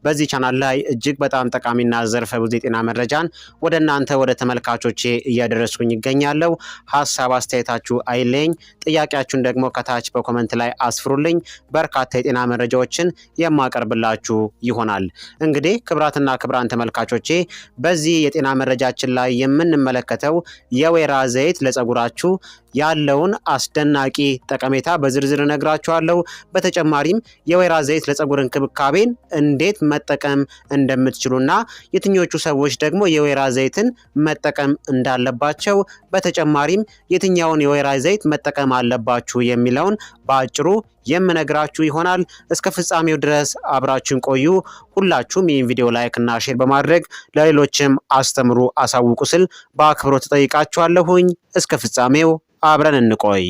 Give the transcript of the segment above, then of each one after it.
በዚህ ቻናል ላይ እጅግ በጣም ጠቃሚና ዘርፈ ብዙ የጤና መረጃን ወደ እናንተ ወደ ተመልካቾቼ እያደረስኩኝ ይገኛለሁ። ሀሳብ አስተያየታችሁ አይለኝ፣ ጥያቄያችሁን ደግሞ ከታች በኮመንት ላይ አስፍሩልኝ። በርካታ የጤና መረጃዎችን የማቀርብላችሁ ይሆናል። እንግዲህ ክብራትና ክብራን ተመልካቾቼ በዚህ የጤና መረጃችን ላይ የምንመለከተው የወይራ ዘይት ለፀጉራችሁ ያለውን አስደናቂ ጠቀሜታ በዝርዝር እነግራችኋለሁ። በተጨማሪም የወይራ ዘይት ለፀጉር እንክብካቤን እንዴት መጠቀም እንደምትችሉና የትኞቹ ሰዎች ደግሞ የወይራ ዘይትን መጠቀም እንዳለባቸው፣ በተጨማሪም የትኛውን የወይራ ዘይት መጠቀም አለባችሁ የሚለውን በአጭሩ የምነግራችሁ ይሆናል። እስከ ፍጻሜው ድረስ አብራችሁን ቆዩ። ሁላችሁም ይህን ቪዲዮ ላይክ እና ሼር በማድረግ ለሌሎችም አስተምሩ፣ አሳውቁ ስል በአክብሮት ተጠይቃችኋለሁኝ። እስከ ፍጻሜው አብረን እንቆይ።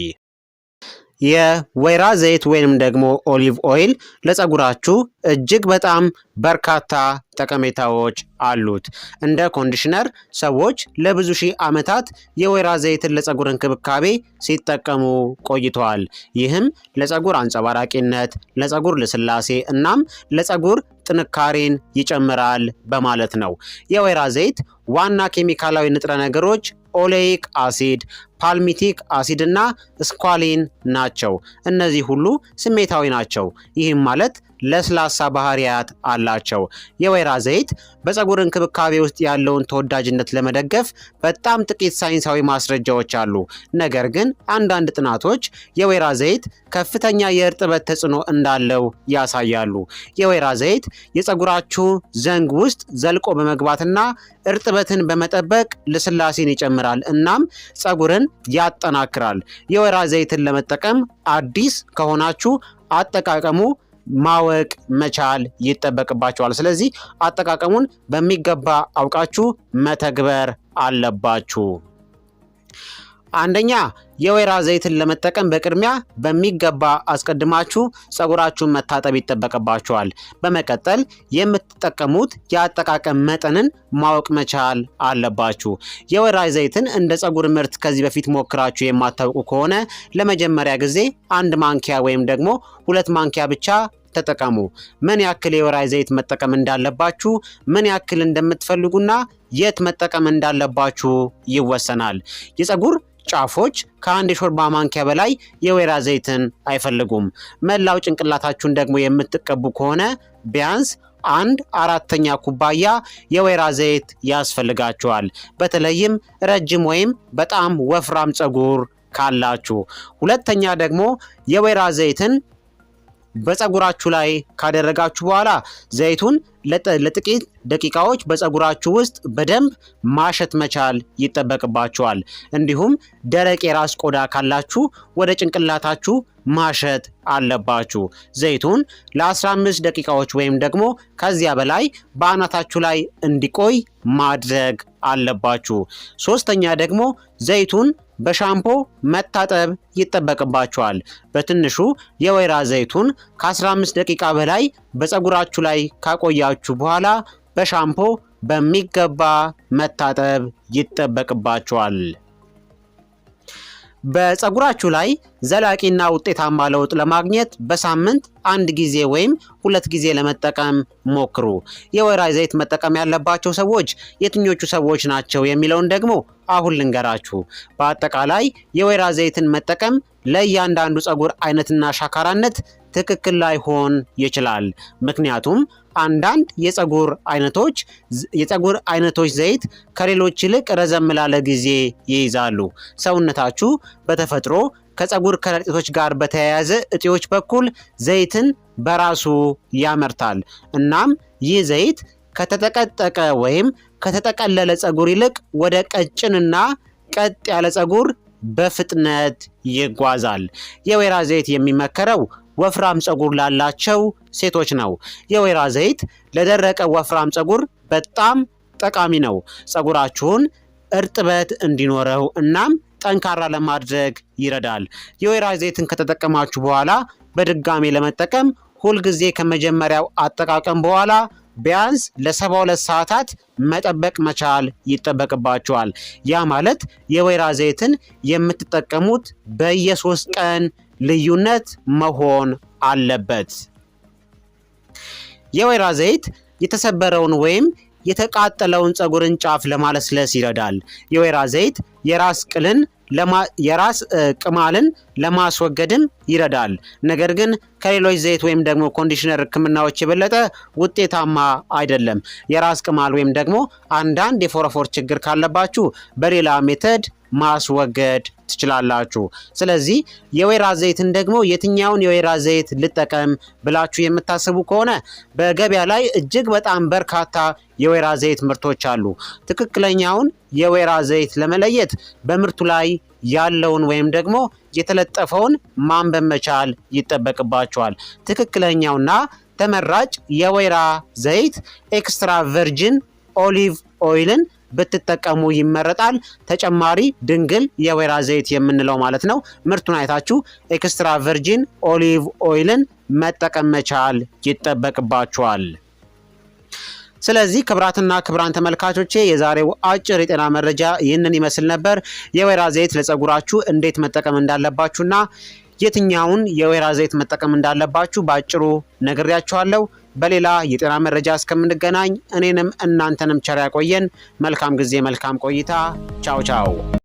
የወይራ ዘይት ወይንም ደግሞ ኦሊቭ ኦይል ለፀጉራችሁ እጅግ በጣም በርካታ ጠቀሜታዎች አሉት። እንደ ኮንዲሽነር ሰዎች ለብዙ ሺህ ዓመታት የወይራ ዘይትን ለፀጉር እንክብካቤ ሲጠቀሙ ቆይተዋል። ይህም ለፀጉር አንጸባራቂነት፣ ለፀጉር ልስላሴ እናም ለፀጉር ጥንካሬን ይጨምራል በማለት ነው። የወይራ ዘይት ዋና ኬሚካላዊ ንጥረ ነገሮች ኦሌይክ አሲድ፣ ፓልሚቲክ አሲድ እና ስኳሊን ናቸው። እነዚህ ሁሉ ስሜታዊ ናቸው። ይህም ማለት ለስላሳ ባህሪያት አላቸው። የወይራ ዘይት በፀጉር እንክብካቤ ውስጥ ያለውን ተወዳጅነት ለመደገፍ በጣም ጥቂት ሳይንሳዊ ማስረጃዎች አሉ። ነገር ግን አንዳንድ ጥናቶች የወይራ ዘይት ከፍተኛ የእርጥበት ተጽዕኖ እንዳለው ያሳያሉ። የወይራ ዘይት የፀጉራችሁ ዘንግ ውስጥ ዘልቆ በመግባትና እርጥበትን በመጠበቅ ልስላሴን ይጨምራል እናም ፀጉርን ያጠናክራል። የወይራ ዘይትን ለመጠቀም አዲስ ከሆናችሁ አጠቃቀሙ ማወቅ መቻል ይጠበቅባችኋል። ስለዚህ አጠቃቀሙን በሚገባ አውቃችሁ መተግበር አለባችሁ። አንደኛ፣ የወይራ ዘይትን ለመጠቀም በቅድሚያ በሚገባ አስቀድማችሁ ፀጉራችሁን መታጠብ ይጠበቅባችኋል። በመቀጠል የምትጠቀሙት የአጠቃቀም መጠንን ማወቅ መቻል አለባችሁ። የወይራ ዘይትን እንደ ፀጉር ምርት ከዚህ በፊት ሞክራችሁ የማታውቁ ከሆነ ለመጀመሪያ ጊዜ 1 ማንኪያ ወይም ደግሞ 2 ማንኪያ ብቻ ተጠቀሙ። ምን ያክል የወይራ ዘይት መጠቀም እንዳለባችሁ፣ ምን ያክል እንደምትፈልጉና የት መጠቀም እንዳለባችሁ ይወሰናል። የፀጉር ጫፎች ከ1 የሾርባ ማንኪያ በላይ የወይራ ዘይትን አይፈልጉም። መላው ጭንቅላታችሁን ደግሞ የምትቀቡ ከሆነ ቢያንስ 1/4 ኩባያ የወይራ ዘይት ያስፈልጋችኋል። በተለይም ረጅም ወይም በጣም ወፍራም ፀጉር ካላችሁ። ሁለተኛ ደግሞ የወይራ ዘይትን በፀጉራችሁ ላይ ካደረጋችሁ በኋላ ዘይቱን ለጥቂት ደቂቃዎች በፀጉራችሁ ውስጥ በደንብ ማሸት መቻል ይጠበቅባችኋል። እንዲሁም ደረቅ የራስ ቆዳ ካላችሁ ወደ ጭንቅላታችሁ ማሸት አለባችሁ። ዘይቱን ለ15 ደቂቃዎች ወይም ደግሞ ከዚያ በላይ በአናታችሁ ላይ እንዲቆይ ማድረግ አለባችሁ። ሶስተኛ ደግሞ ዘይቱን በሻምፖ መታጠብ ይጠበቅባችኋል። በትንሹ የወይራ ዘይቱን ከ15 ደቂቃ በላይ በፀጉራችሁ ላይ ካቆያችሁ በኋላ በሻምፖ በሚገባ መታጠብ ይጠበቅባችኋል። በፀጉራችሁ ላይ ዘላቂና ውጤታማ ለውጥ ለማግኘት በሳምንት 1 ጊዜ ወይም 2 ጊዜ ለመጠቀም ሞክሩ። የወይራ ዘይት መጠቀም ያለባቸው ሰዎች የትኞቹ ሰዎች ናቸው የሚለውን ደግሞ አሁን ልንገራችሁ። በአጠቃላይ የወይራ ዘይትን መጠቀም ለእያንዳንዱ ፀጉር አይነትና ሻካራነት ትክክል ላይሆን ይችላል። ምክንያቱም አንዳንድ የፀጉር አይነቶች ዘይት ከሌሎች ይልቅ ረዘም ላለ ጊዜ ይይዛሉ። ሰውነታችሁ በተፈጥሮ ከፀጉር ከረጢቶች ጋር በተያያዘ እጢዎች በኩል ዘይትን በራሱ ያመርታል። እናም ይህ ዘይት ከተጠቀጠቀ ወይም ከተጠቀለለ ፀጉር ይልቅ ወደ ቀጭንና ቀጥ ያለ ፀጉር በፍጥነት ይጓዛል። የወይራ ዘይት የሚመከረው ወፍራም ፀጉር ላላቸው ሴቶች ነው። የወይራ ዘይት ለደረቀ ወፍራም ፀጉር በጣም ጠቃሚ ነው። ፀጉራችሁን እርጥበት እንዲኖረው እናም ጠንካራ ለማድረግ ይረዳል። የወይራ ዘይትን ከተጠቀማችሁ በኋላ በድጋሚ ለመጠቀም ሁልጊዜ ከመጀመሪያው አጠቃቀም በኋላ ቢያንስ ለ72 ሰዓታት መጠበቅ መቻል ይጠበቅባችኋል። ያ ማለት የወይራ ዘይትን የምትጠቀሙት በየ3 ቀን ልዩነት መሆን አለበት። የወይራ ዘይት የተሰበረውን ወይም የተቃጠለውን ፀጉርን ጫፍ ለማለስለስ ይረዳል። የወይራ ዘይት የራስ ቅማልን ለማስወገድም ይረዳል። ነገር ግን ከሌሎች ዘይት ወይም ደግሞ ኮንዲሽነር ህክምናዎች የበለጠ ውጤታማ አይደለም። የራስ ቅማል ወይም ደግሞ አንዳንድ የፎረፎር ችግር ካለባችሁ በሌላ ሜተድ ማስወገድ ትችላላችሁ። ስለዚህ የወይራ ዘይትን ደግሞ የትኛውን የወይራ ዘይት ልጠቀም ብላችሁ የምታስቡ ከሆነ በገበያ ላይ እጅግ በጣም በርካታ የወይራ ዘይት ምርቶች አሉ። ትክክለኛውን የወይራ ዘይት ለመለየት በምርቱ ላይ ያለውን ወይም ደግሞ የተለጠፈውን ማንበብ መቻል ይጠበቅባችኋል። ትክክለኛውና ተመራጭ የወይራ ዘይት ኤክስትራ ቨርጂን ኦሊቭ ኦይልን ብትጠቀሙ ይመረጣል። ተጨማሪ ድንግል የወይራ ዘይት የምንለው ማለት ነው። ምርቱን አይታችሁ ኤክስትራ ቨርጂን ኦሊቭ ኦይልን መጠቀም መቻል ይጠበቅባችኋል። ስለዚህ ክቡራትና ክቡራን ተመልካቾቼ የዛሬው አጭር የጤና መረጃ ይህንን ይመስል ነበር። የወይራ ዘይት ለፀጉራችሁ እንዴት መጠቀም እንዳለባችሁና የትኛውን የወይራ ዘይት መጠቀም እንዳለባችሁ በአጭሩ ነግሬያችኋለሁ። በሌላ የጤና መረጃ እስከምንገናኝ እኔንም እናንተንም ቸር ያቆየን። መልካም ጊዜ፣ መልካም ቆይታ። ቻው ቻው።